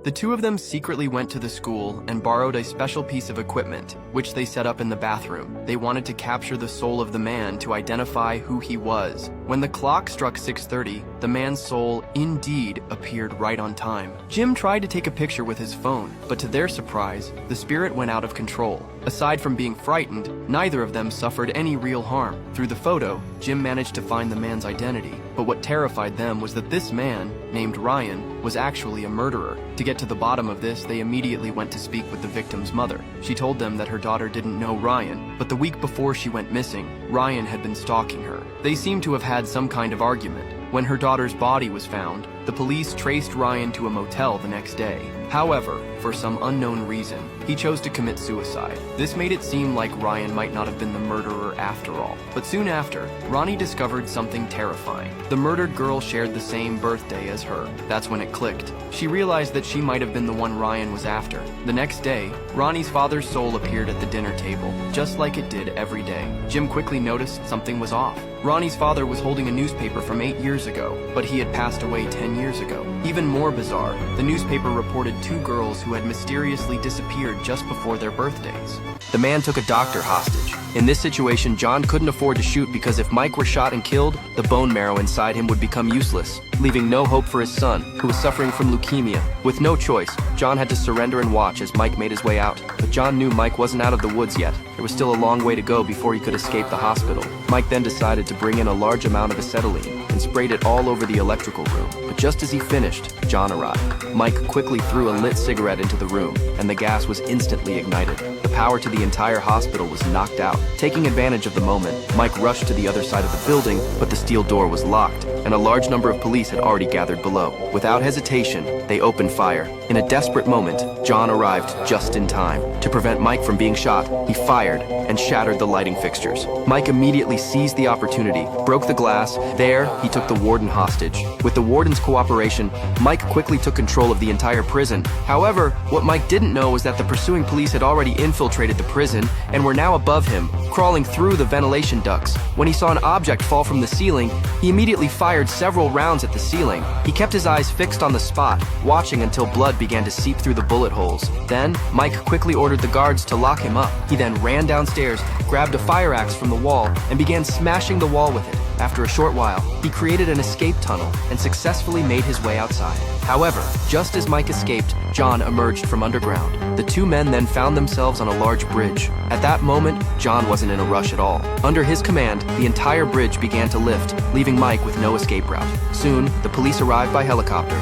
The two of them secretly went to the school and borrowed a special piece of equipment, which they set up in the bathroom. They wanted to capture the soul of the man to identify who he was. When the clock struck 6:30, the man's soul indeed appeared right on time. Jim tried to take a picture with his phone, but to their surprise, the spirit went out of control. Aside from being frightened, neither of them suffered any real harm. Through the photo, Jim managed to find the man's identity, but what terrified them was that this man, named Ryan, was actually a murderer. To get to the bottom of this, they immediately went to speak with the victim's mother. She told them that her daughter didn't know Ryan, but the week before she went missing, Ryan had been stalking her. They seemed to have had some kind of argument. When her daughter's body was found, the police traced Ryan to a motel the next day. However, for some unknown reason, he chose to commit suicide. This made it seem like Ryan might not have been the murderer after all. But soon after, Ronnie discovered something terrifying. The murdered girl shared the same birthday as her. That's when it clicked. She realized that she might have been the one Ryan was after. The next day, Ronnie's father's soul appeared at the dinner table, just like it did every day. Jim quickly noticed something was off. Ronnie's father was holding a newspaper from 8 years ago, but he had passed away 10 years ago. Even more bizarre, the newspaper reported 2 girls who had mysteriously disappeared just before their birthdays. The man took a doctor hostage. In this situation, John couldn't afford to shoot because if Mike were shot and killed, the bone marrow inside him would become useless, leaving no hope for his son, who was suffering from leukemia. With no choice, John had to surrender and watch as Mike made his way out. But John knew Mike wasn't out of the woods yet. There was still a long way to go before he could escape the hospital. Mike then decided to bring in a large amount of acetylene and sprayed it all over the electrical room. But just as he finished, John arrived. Mike quickly threw a lit cigarette into the room, and the gas was instantly ignited. The power to the entire hospital was knocked out. Taking advantage of the moment, Mike rushed to the other side of the building, but the steel door was locked, and a large number of police had already gathered below. Without hesitation, they opened fire. In a desperate moment, John arrived just in time. To prevent Mike from being shot, he fired and shattered the lighting fixtures. Mike immediately seized the opportunity, broke the glass. There, he took the warden hostage. With the warden's cooperation, Mike quickly took control of the entire prison. However, what Mike didn't know was that the pursuing police had already infiltrated the prison and were now above him, crawling through the ventilation ducts. When he saw an object fall from the ceiling, he immediately fired several rounds at the ceiling. He kept his eyes fixed on the spot, watching until blood began to seep through the bullet holes. Then, Mike quickly ordered the guards to lock him up. He then ran downstairs, grabbed a fire axe from the wall, and began smashing the wall with it. After a short while, he created an escape tunnel and successfully made his way outside. However, just as Mike escaped, John emerged from underground. The two men then found themselves on a large bridge. At that moment, John wasn't in a rush at all. Under his command, the entire bridge began to lift, leaving Mike with no escape route. Soon, the police arrived by helicopter.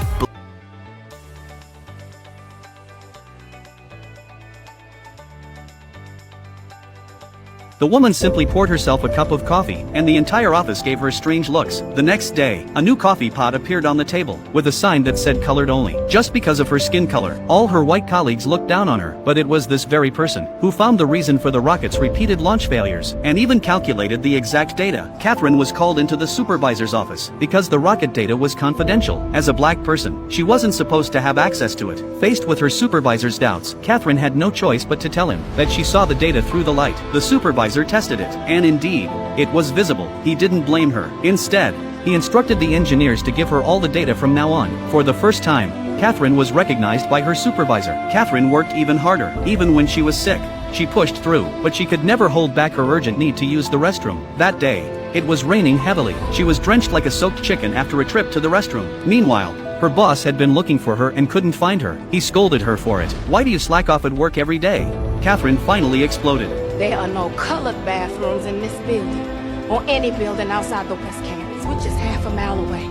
The woman simply poured herself a cup of coffee, and the entire office gave her strange looks. The next day, a new coffee pot appeared on the table, with a sign that said colored only. Just because of her skin color, all her white colleagues looked down on her, but it was this very person who found the reason for the rocket's repeated launch failures, and even calculated the exact data. Catherine was called into the supervisor's office, because the rocket data was confidential. As a black person, she wasn't supposed to have access to it. Faced with her supervisor's doubts, Catherine had no choice but to tell him that she saw the data through the light. The supervisor tested it, and indeed, it was visible. He didn't blame her. Instead, he instructed the engineers to give her all the data from now on. For the first time, Catherine was recognized by her supervisor. Catherine worked even harder, even when she was sick. She pushed through, but she could never hold back her urgent need to use the restroom. That day, it was raining heavily. She was drenched like a soaked chicken after a trip to the restroom. Meanwhile, her boss had been looking for her and couldn't find her. He scolded her for it. "Why do you slack off at work every day?" Catherine finally exploded. There are no colored bathrooms in this building, or any building outside the West Campus, which is half a mile away.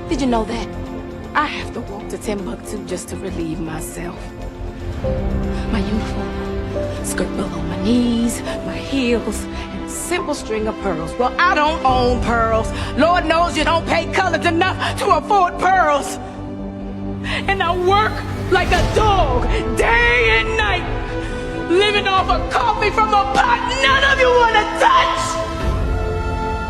Did you know that? I have to walk to Timbuktu just to relieve myself. My uniform, skirt below my knees, my heels, and a simple string of pearls. Well, I don't own pearls. Lord knows you don't pay colored enough to afford pearls. And I work like a dog, day and night, living off a coffee from a pot none of you want to touch!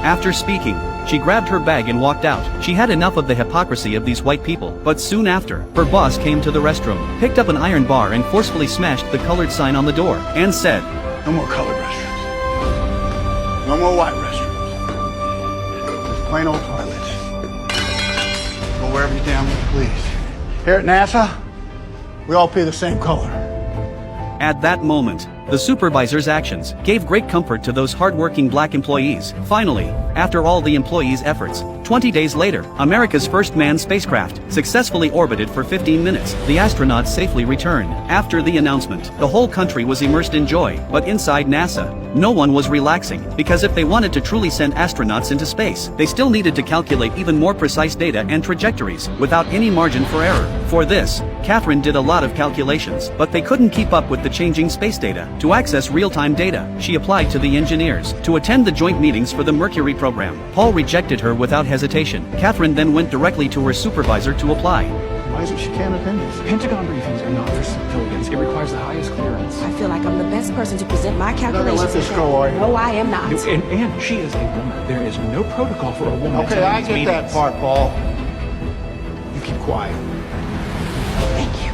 After speaking, she grabbed her bag and walked out. She had enough of the hypocrisy of these white people. But soon after, her boss came to the restroom, picked up an iron bar and forcefully smashed the colored sign on the door, and said, "No more colored restrooms. No more white restrooms. Just plain old toilets. Go wherever you damn well please. Here at NASA, We all pay the same color. At that moment, the supervisor's actions gave great comfort to those hardworking black employees. Finally, after all the employees' efforts, 20 days later, America's first manned spacecraft successfully orbited for 15 minutes. The astronauts safely returned. After the announcement, the whole country was immersed in joy, but inside NASA, no one was relaxing, because if they wanted to truly send astronauts into space, they still needed to calculate even more precise data and trajectories, without any margin for error. For this, Catherine did a lot of calculations, but they couldn't keep up with the changing space data. To access real-time data, she applied to the engineers to attend the joint meetings for the Mercury program. Paul rejected her without hesitation. Catherine then went directly to her supervisor to apply. Why is it she can't attend this? Pentagon briefings are not for civilians. It requires the highest clearance. I feel like I'm the best person to present my calculations. let this today. go, are you? No, I am not. And she is a woman. There is no protocol for a woman Okay, I attending get these that part, Paul. meetings. You keep quiet. Thank you.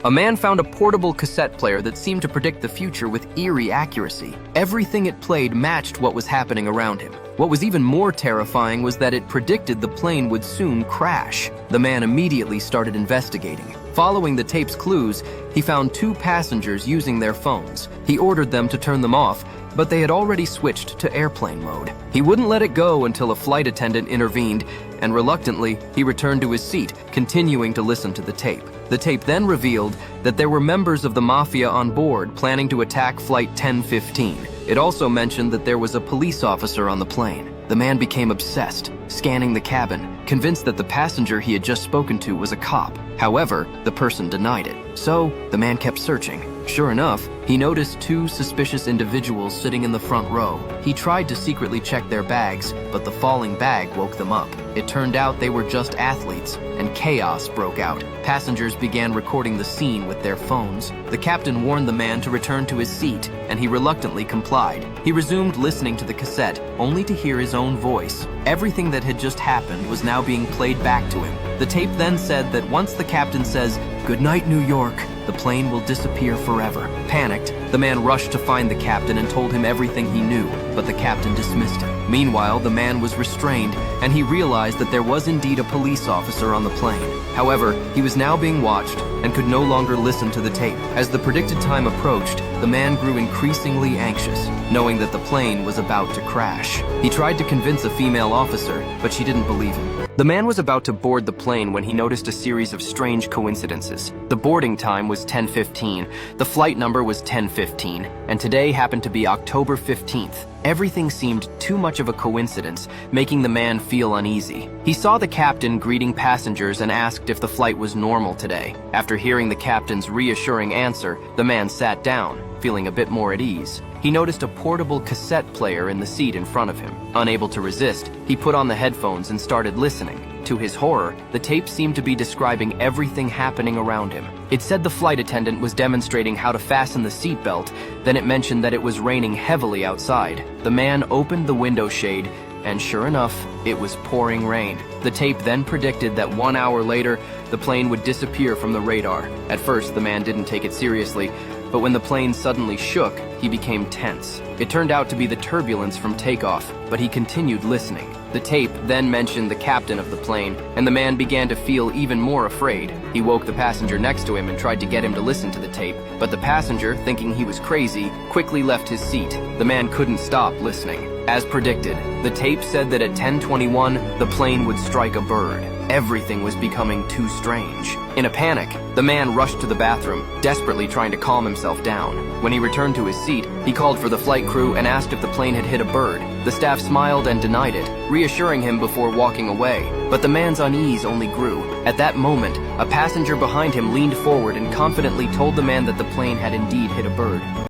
A man found a portable cassette player that seemed to predict the future with eerie accuracy. Everything it played matched what was happening around him. What was even more terrifying was that it predicted the plane would soon crash. The man immediately started investigating. Following the tape's clues, he found 2 passengers using their phones. He ordered them to turn them off, but they had already switched to airplane mode. He wouldn't let it go until a flight attendant intervened, and reluctantly, he returned to his seat, continuing to listen to the tape. The tape then revealed that there were members of the mafia on board planning to attack Flight 1015. It also mentioned that there was a police officer on the plane. The man became obsessed, scanning the cabin, convinced that the passenger he had just spoken to was a cop. However, the person denied it. So, the man kept searching. Sure enough, he noticed 2 suspicious individuals sitting in the front row. He tried to secretly check their bags, but the falling bag woke them up. It turned out they were just athletes, and chaos broke out. Passengers began recording the scene with their phones. The captain warned the man to return to his seat, and he reluctantly complied. He resumed listening to the cassette, only to hear his own voice. Everything that had just happened was now being played back to him. The tape then said that once the captain says, "Good night, New York," the plane will disappear forever. Panicked, the man rushed to find the captain and told him everything he knew, but the captain dismissed him. Meanwhile, the man was restrained, and he realized that there was indeed a police officer on the plane. However, he was now being watched and could no longer listen to the tape. As the predicted time approached, the man grew increasingly anxious, knowing that the plane was about to crash. He tried to convince a female officer, but she didn't believe him. The man was about to board the plane when he noticed a series of strange coincidences. The boarding time was 10:15, the flight number was 10:15, and today happened to be October 15th. Everything seemed too much of a coincidence, making the man feel uneasy. He saw the captain greeting passengers and asked if the flight was normal today. After hearing the captain's reassuring answer, the man sat down, feeling a bit more at ease. He noticed a portable cassette player in the seat in front of him. Unable to resist, he put on the headphones and started listening. To his horror, the tape seemed to be describing everything happening around him. It said the flight attendant was demonstrating how to fasten the seatbelt, then it mentioned that it was raining heavily outside. The man opened the window shade, and sure enough, it was pouring rain. The tape then predicted that 1 hour later, the plane would disappear from the radar. At first, the man didn't take it seriously, but when the plane suddenly shook, he became tense. It turned out to be the turbulence from takeoff, but he continued listening. The tape then mentioned the captain of the plane, and the man began to feel even more afraid. He woke the passenger next to him and tried to get him to listen to the tape, but the passenger, thinking he was crazy, quickly left his seat. The man couldn't stop listening. As predicted, the tape said that at 10:21, the plane would strike a bird. Everything was becoming too strange. In a panic, the man rushed to the bathroom, desperately trying to calm himself down. When he returned to his seat, he called for the flight crew and asked if the plane had hit a bird. The staff smiled and denied it, reassuring him before walking away. But the man's unease only grew. At that moment, a passenger behind him leaned forward and confidently told the man that the plane had indeed hit a bird.